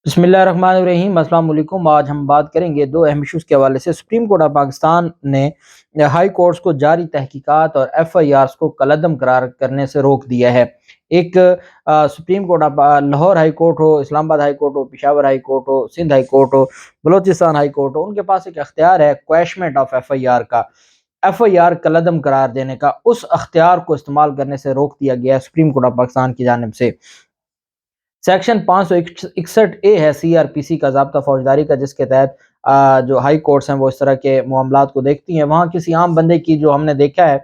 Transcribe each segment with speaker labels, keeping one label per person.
Speaker 1: بسم اللہ الرحمن الرحیم۔ السلام علیکم۔ آج ہم بات کریں گے دو اہم ایشوز کے حوالے سے۔ سپریم کورٹ آف پاکستان نے ہائی کورٹس کو جاری تحقیقات اور ایف آئی آرز کو کالعدم قرار کرنے سے روک دیا ہے۔ ایک supreme court of Lahore high court ہو، اسلام آباد ہائی کورٹ ہو، پشاور ہائی کورٹ ہو، سندھ ہائی کورٹ ہو، بلوچستان ہائی کورٹ ہو، ان کے پاس ایک اختیار ہے quashment of F I R کا، ایف آئی آر کالعدم قرار دینے کا۔ اس اختیار کو استعمال کرنے سے روک دیا گیا ہے سپریم کورٹ آف پاکستان کی جانب سے۔ سیکشن 561 ہے سی آر پی سی کا، ضابطہ فوجداری کا، جس کے تحت جو ہائی کورٹس ہیں وہ اس طرح کے معاملات کو دیکھتی ہیں۔ وہاں کسی عام بندے کی، جو ہم نے دیکھا ہے،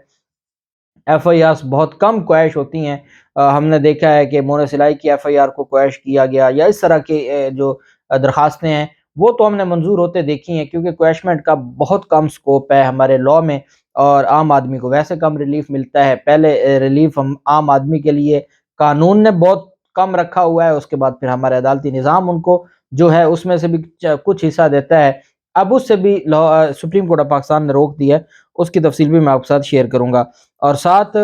Speaker 1: ایف آئی آرز بہت کم کویش ہوتی ہیں۔ ہم نے دیکھا ہے کہ مونس الہی کی ایف آئی آر کو کویش کیا گیا، یا اس طرح کی جو درخواستیں ہیں وہ تو ہم نے منظور ہوتے دیکھی ہیں، کیونکہ کویشمنٹ کا بہت کم سکوپ ہے ہمارے لاء میں، اور عام آدمی کو ویسے کم ریلیف ملتا ہے۔ پہلے ریلیف ہم عام آدمی کے لیے قانون نے بہت کم رکھا ہوا ہے، اس کے بعد پھر ہمارے عدالتی نظام ان کو جو ہے اس میں سے بھی کچھ حصہ دیتا ہے۔ اب اس سے بھی سپریم کورٹ آف پاکستان نے روک دیا ہے، اس کی تفصیل بھی میں آپ کے ساتھ شیئر کروں گا۔ اور ساتھ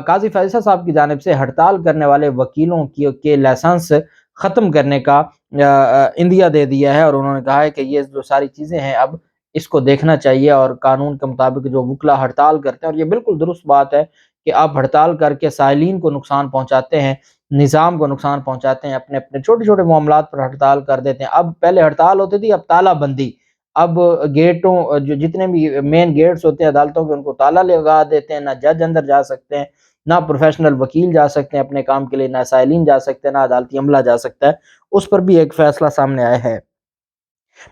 Speaker 1: قاضی فیصل صاحب کی جانب سے ہڑتال کرنے والے وکیلوں کے لائسنس ختم کرنے کا اندیا دے دیا ہے، اور انہوں نے کہا ہے کہ یہ جو ساری چیزیں ہیں اب اس کو دیکھنا چاہیے، اور قانون کے مطابق جو وکلا ہڑتال کرتے ہیں، اور یہ بالکل درست بات ہے کہ آپ ہڑتال کر کے سائلین کو نقصان پہنچاتے ہیں، نظام کو نقصان پہنچاتے ہیں، اپنے اپنے چھوٹے چھوٹے معاملات پر ہڑتال کر دیتے ہیں۔ اب پہلے ہڑتال ہوتی تھی، اب تالا بندی، اب گیٹوں جو جتنے بھی مین گیٹس ہوتے ہیں عدالتوں کے، ان کو تالا لگا دیتے ہیں، نہ جج اندر جا سکتے ہیں، نہ پروفیشنل وکیل جا سکتے ہیں اپنے کام کے لیے، نہ سائلین جا سکتے ہیں، نہ عدالتی عملہ جا سکتا ہے۔ اس پر بھی ایک فیصلہ سامنے آیا ہے۔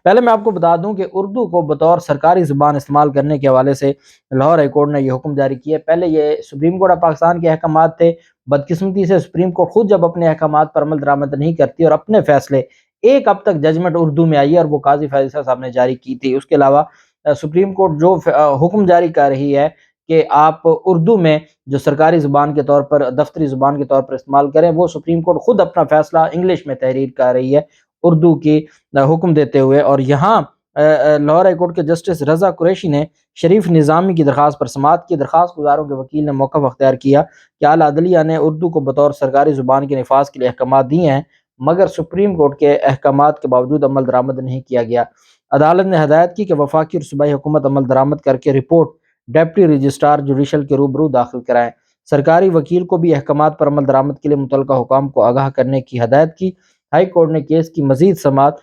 Speaker 1: پہلے میں آپ کو بتا دوں کہ اردو کو بطور سرکاری زبان استعمال کرنے کے حوالے سے لاہور ہائی کورٹ نے یہ حکم جاری کیا ہے۔ پہلے یہ سپریم کورٹ آف پاکستان کے احکامات تھے، بدقسمتی سے سپریم کورٹ خود جب اپنے احکامات پر عمل درآمد نہیں کرتی اور اپنے فیصلے، ایک اب تک ججمنٹ اردو میں آئی ہے اور وہ قاضی فیصل صاحب نے جاری کی تھی۔ اس کے علاوہ سپریم کورٹ جو حکم جاری کر رہی ہے کہ آپ اردو میں جو سرکاری زبان کے طور پر، دفتری زبان کے طور پر استعمال کریں، وہ سپریم کورٹ خود اپنا فیصلہ انگلش میں تحریر کر رہی ہے اردو کی حکم دیتے ہوئے۔ اور یہاں لاہور ہائی کورٹ کے جسٹس رضا قریشی نے شریف نظامی کی درخواست پر سماعت کی۔ درخواست گزاروں کے وکیل نے موقف اختیار کیا کہ اعلیٰ عدلیہ نے اردو کو بطور سرکاری زبان کے نفاذ کے لیے احکامات دیے ہیں، مگر سپریم کورٹ کے احکامات کے باوجود عمل درآمد نہیں کیا گیا۔ عدالت نے ہدایت کی کہ وفاقی اور صوبائی حکومت عمل درآمد کر کے رپورٹ ڈپٹی رجسٹرار جوڈیشل کے روبرو داخل کرائیں۔ سرکاری وکیل کو بھی احکامات پر عمل درآمد کے لیے متعلقہ حکام کو آگاہ کرنے کی ہدایت کی۔ ہائی کورٹ نے کیس کی مزید سماعت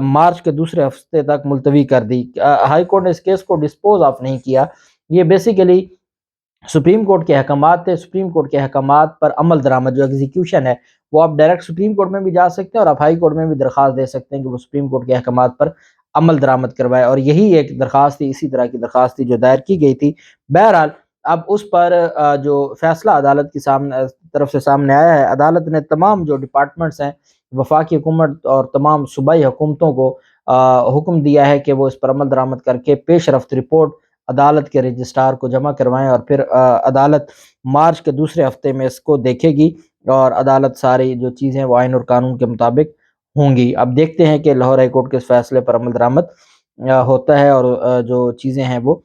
Speaker 1: مارچ کے دوسرے ہفتے تک ملتوی کر دی۔ ہائی کورٹ نے اس کیس کو ڈسپوز آف نہیں کیا۔ یہ بیسیکلی سپریم کورٹ کے احکامات تھے۔ سپریم کورٹ کے احکامات پر عمل درآمد جو ایگزیکیوشن ہے، وہ آپ ڈائریکٹ سپریم کورٹ میں بھی جا سکتے ہیں، اور آپ ہائی کورٹ میں بھی درخواست دے سکتے ہیں کہ وہ سپریم کورٹ کے احکامات پر عمل درآمد کروائے، اور یہی ایک درخواست تھی، اسی طرح کی درخواست تھی جو دائر کی گئی تھی۔ بہرحال اب اس پر جو فیصلہ عدالت کی طرف سے سامنے آیا ہے، عدالت نے تمام جو ڈپارٹمنٹس ہیں، وفاقی حکومت اور تمام صوبائی حکومتوں کو حکم دیا ہے کہ وہ اس پر عمل درآمد کر کے پیش رفت رپورٹ عدالت کے رجسٹرار کو جمع کروائیں، اور پھر عدالت مارچ کے دوسرے ہفتے میں اس کو دیکھے گی، اور عدالت ساری جو چیزیں وہ آئین اور قانون کے مطابق ہوں گی۔ اب دیکھتے ہیں کہ لاہور ہائی کورٹ کے اس فیصلے پر عمل درآمد ہوتا ہے، اور جو چیزیں ہیں وہ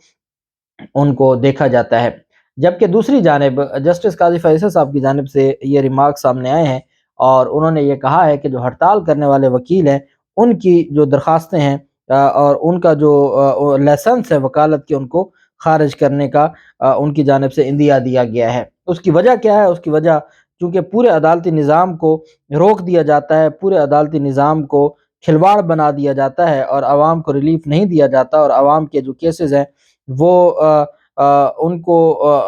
Speaker 1: ان کو دیکھا جاتا ہے۔ جبکہ دوسری جانب جسٹس قاضی فیصل صاحب کی جانب سے یہ ریمارک سامنے آئے ہیں، اور انہوں نے یہ کہا ہے کہ جو ہڑتال کرنے والے وکیل ہیں، ان کی جو درخواستیں ہیں اور ان کا جو لائسنس ہے وکالت کے، ان کو خارج کرنے کا ان کی جانب سے اندیا دیا گیا ہے۔ اس کی وجہ کیا ہے؟ اس کی وجہ چونکہ پورے عدالتی نظام کو روک دیا جاتا ہے، پورے عدالتی نظام کو کھلواڑ بنا دیا جاتا ہے، اور عوام کو ریلیف نہیں دیا جاتا، اور عوام کے جو کیسز ہیں وہ ان کو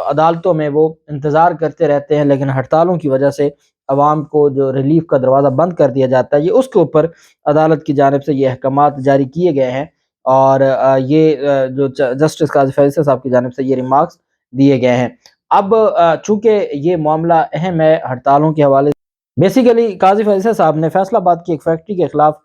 Speaker 1: عدالتوں میں وہ انتظار کرتے رہتے ہیں، لیکن ہڑتالوں کی وجہ سے عوام کو جو ریلیف کا دروازہ بند کر دیا جاتا ہے۔ یہ اس کے اوپر عدالت کی جانب سے یہ احکامات جاری کیے گئے ہیں، اور یہ جو جسٹس قاضی فیصل صاحب کی جانب سے یہ ریمارکس دیے گئے ہیں۔ اب چونکہ یہ معاملہ اہم ہے ہڑتالوں کے حوالے سے، بیسیکلی قاضی فیصل صاحب نے فیصل آباد کی ایک فیکٹری کے خلاف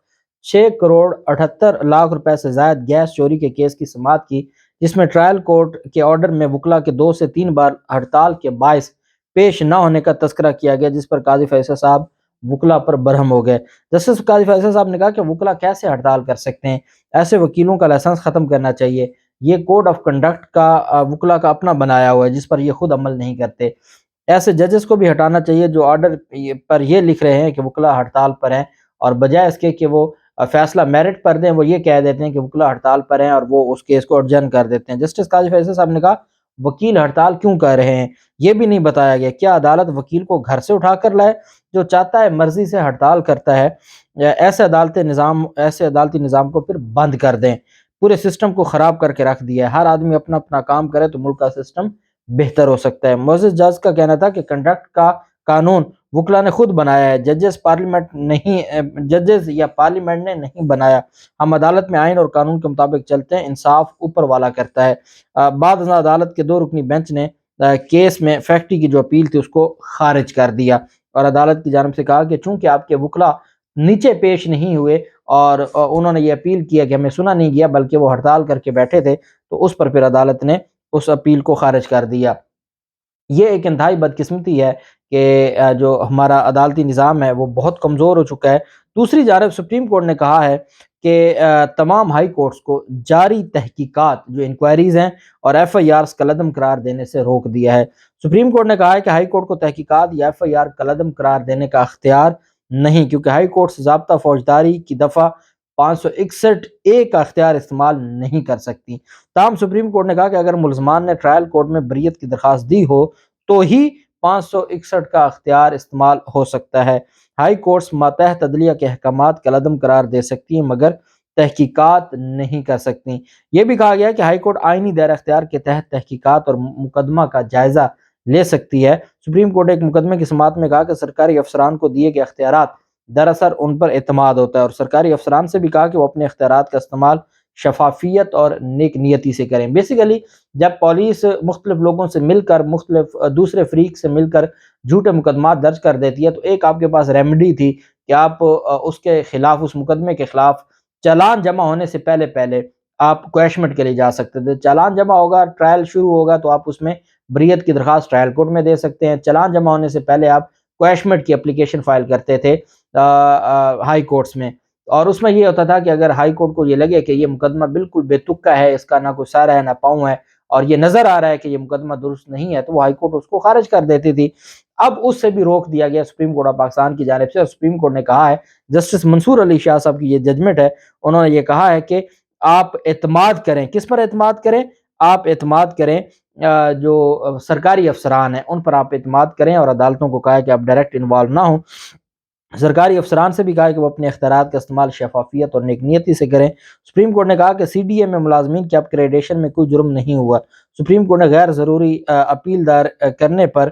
Speaker 1: 6 کروڑ 78 لاکھ روپے سے زائد گیس چوری کے کیس کی سماعت کی، جس میں ٹرائل کورٹ کے آرڈر میں وکلا کے 2 سے 3 بار ہڑتال کے باعث پیش نہ ہونے کا تذکرہ کیا گیا، جس پر قاضی فیصل صاحب وکلا پر برہم ہو گئے۔ جسٹس قاضی فیصل صاحب نے کہا کہ وکلا کیسے ہڑتال کر سکتے ہیں، ایسے وکیلوں کا لائسنس ختم کرنا چاہیے، یہ کوڈ آف کنڈکٹ کا وکلا کا اپنا بنایا ہوا ہے جس پر یہ خود عمل نہیں کرتے۔ ایسے ججز کو بھی ہٹانا چاہیے جو آرڈر پر یہ لکھ رہے ہیں کہ وکلا ہڑتال پر ہیں، اور بجائے اس کے کہ وہ فیصلہ میرٹ پر دیں، وہ یہ کہہ دیتے ہیں کہ وکلا ہڑتال پر ہیں اور وہ اس کیس کو ایڈجرن کر دیتے ہیں۔ جسٹس قاضی فیصل صاحب نے کہا وکیل ہڑتال کیوں کر رہے ہیں، یہ بھی نہیں بتایا گیا۔ کیا عدالت وکیل کو گھر سے اٹھا کر لائے؟ جو چاہتا ہے مرضی سے ہڑتال کرتا ہے، ایسے عدالتی نظام کو پھر بند کر دیں۔ پورے سسٹم کو خراب کر کے رکھ دیا ہے۔ ہر آدمی اپنا اپنا کام کرے تو ملک کا سسٹم بہتر ہو سکتا ہے۔ معزز جج کا کہنا تھا کہ کنڈکٹ کا قانون وکلا نے خود بنایا ہے، ججز یا پارلیمنٹ نے نہیں بنایا۔ ہم عدالت میں آئین اور قانون کے مطابق چلتے ہیں، انصاف اوپر والا کرتا ہے۔ بعد ازاں عدالت کے 2 رکنی بینچ نے کیس میں فیکٹری کی جو اپیل تھی اس کو خارج کر دیا اور عدالت کی جانب سے کہا کہ چونکہ آپ کے وکلا نیچے پیش نہیں ہوئے اور انہوں نے یہ اپیل کیا کہ ہمیں سنا نہیں گیا بلکہ وہ ہڑتال کر کے بیٹھے تھے، تو اس پر پھر عدالت نے اس اپیل کو خارج کر دیا۔ یہ ایک انتہائی بدقسمتی ہے کہ جو ہمارا عدالتی نظام ہے وہ بہت کمزور ہو چکا ہے۔ دوسری جانب سپریم کورٹ نے کہا ہے کہ تمام ہائی کورٹس کو جاری تحقیقات جو انکوائریز ہیں اور ایف آئی آرز کالعدم قرار دینے سے روک دیا ہے۔ سپریم کورٹ نے کہا ہے کہ ہائی کورٹ کو تحقیقات یا ایف آئی آر کالعدم قرار دینے کا اختیار نہیں، کیونکہ ہائی کورٹس ضابطہ فوجداری کی دفعہ 561 کا اختیار استعمال نہیں کر سکتی۔ تاہم سپریم کورٹ نے کہا کہ اگر ملزمان نے ٹرائل کورٹ میں بریت کی درخواست دی ہو تو ہی 561 کا اختیار استعمال ہو سکتا ہے۔ ہائی کورٹس ماتحت عدلیہ کے احکامات کالعدم قرار دے سکتی ہیں مگر تحقیقات نہیں کر سکتی۔ یہ بھی کہا گیا کہ ہائی کورٹ آئینی دائرہ اختیار کے تحت تحقیقات اور مقدمہ کا جائزہ لے سکتی ہے۔ سپریم کورٹ ایک مقدمے کی سماعت میں کہا کہ سرکاری افسران کو دیے گئے اختیارات دراصل ان پر اعتماد ہوتا ہے اور سرکاری افسران سے بھی کہا کہ وہ اپنے اختیارات کا استعمال شفافیت اور نیک نیتی سے کریں۔ بیسیکلی جب پولیس مختلف لوگوں سے مل کر، مختلف دوسرے فریق سے مل کر جھوٹے مقدمات درج کر دیتی ہے تو ایک آپ کے پاس ریمیڈی تھی کہ آپ اس کے خلاف، اس مقدمے کے خلاف چالان جمع ہونے سے پہلے آپ کویشمنٹ کے لیے جا سکتے تھے۔ چالان جمع ہوگا، ٹرائل شروع ہوگا تو آپ اس میں بریت کی درخواست ٹرائل کورٹ میں دے سکتے ہیں۔ چالان جمع ہونے سے پہلے آپ کویشمنٹ کی اپلیکیشن فائل کرتے تھے ہائی کورٹس میں، اور اس میں یہ ہوتا تھا کہ اگر ہائی کورٹ کو یہ لگے کہ یہ مقدمہ بالکل بے تکا ہے، اس کا نہ کوئی سر ہے نہ پاؤں ہے اور یہ نظر آ رہا ہے کہ یہ مقدمہ درست نہیں ہے، تو وہ ہائی کورٹ اس کو خارج کر دیتی تھی۔ اب اس سے بھی روک دیا گیا سپریم کورٹ آف پاکستان کی جانب سے، اور سپریم کورٹ نے کہا ہے، جسٹس منصور علی شاہ صاحب کی یہ ججمنٹ ہے، انہوں نے یہ کہا ہے کہ آپ اعتماد کریں۔ کس پر اعتماد کریں؟ آپ اعتماد کریں جو سرکاری افسران ہیں ان پر آپ اعتماد کریں، اور عدالتوں کو کہا ہے کہ آپ ڈائریکٹ انوالو نہ ہوں۔ سرکاری افسران سے بھی کہا کہ وہ اپنے اختیارات کا استعمال شفافیت اور نیک نیتی سے کریں۔ سپریم کورٹ نے کہا کہ سی ڈی اے میں ملازمین کے اپ گریڈیشن میں کوئی جرم نہیں ہوا۔ سپریم کورٹ نے غیر ضروری اپیل دائر کرنے پر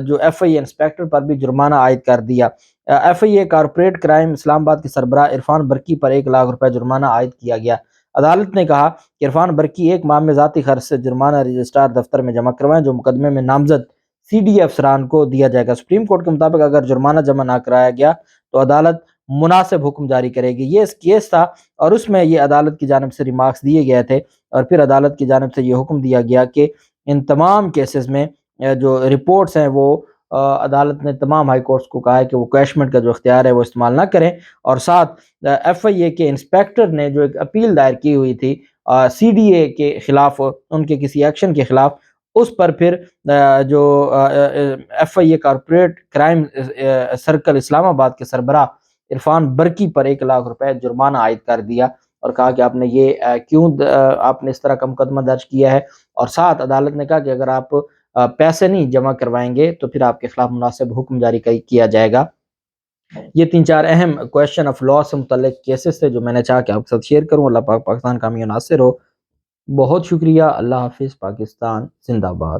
Speaker 1: جو ایف آئی اے انسپیکٹر پر بھی جرمانہ عائد کر دیا۔ F I A corporate crime Islamabad کے سربراہ عرفان برکی پر 1 لاکھ روپے جرمانہ عائد کیا گیا۔ عدالت نے کہا کہ عرفان برکی 1 ماہ میں ذاتی خرچ سے جرمانہ رجسٹرار دفتر میں جمع کروائیں جو مقدمے میں نامزد سی ڈی اے افسران کو دیا جائے گا۔ سپریم کورٹ کے مطابق اگر جرمانہ جمع نہ کرایا گیا تو عدالت مناسب حکم جاری کرے گی۔ یہ اس کیس تھا اور اس میں یہ عدالت کی جانب سے ریمارکس دیے گئے تھے، اور پھر عدالت کی جانب سے یہ حکم دیا گیا کہ ان تمام کیسز میں جو رپورٹس ہیں وہ عدالت نے تمام ہائی کورٹس کو کہا ہے کہ وہ کویشمنٹ کا جو اختیار ہے وہ استعمال نہ کریں، اور ساتھ ایف آئی اے کے انسپیکٹر نے جو ایک اپیل دائر کی ہوئی تھی سی ڈی اے کے خلاف، ان کے کسی ایکشن کے خلاف، اس پر پھر جو F I A corporate crime circle Islamabad کے سربراہ عرفان برکی پر 1 لاکھ روپے جرمانہ عائد کر دیا، اور کہا کہ آپ نے یہ کیوں آپ نے اس طرح کا مقدمہ درج کیا ہے، اور ساتھ عدالت نے کہا کہ اگر آپ پیسے نہیں جمع کروائیں گے تو پھر آپ کے خلاف مناسب حکم جاری کیا جائے گا۔ یہ 3-4 اہم کویشچن آف لا سے متعلق کیسز تھے جو میں نے چاہا کہ آپ کے ساتھ شیئر کروں۔ اللہ پاک پاکستان کامیاب ناصر ہو۔ بہت شکریہ۔ اللہ حافظ۔ پاکستان زندہ باد۔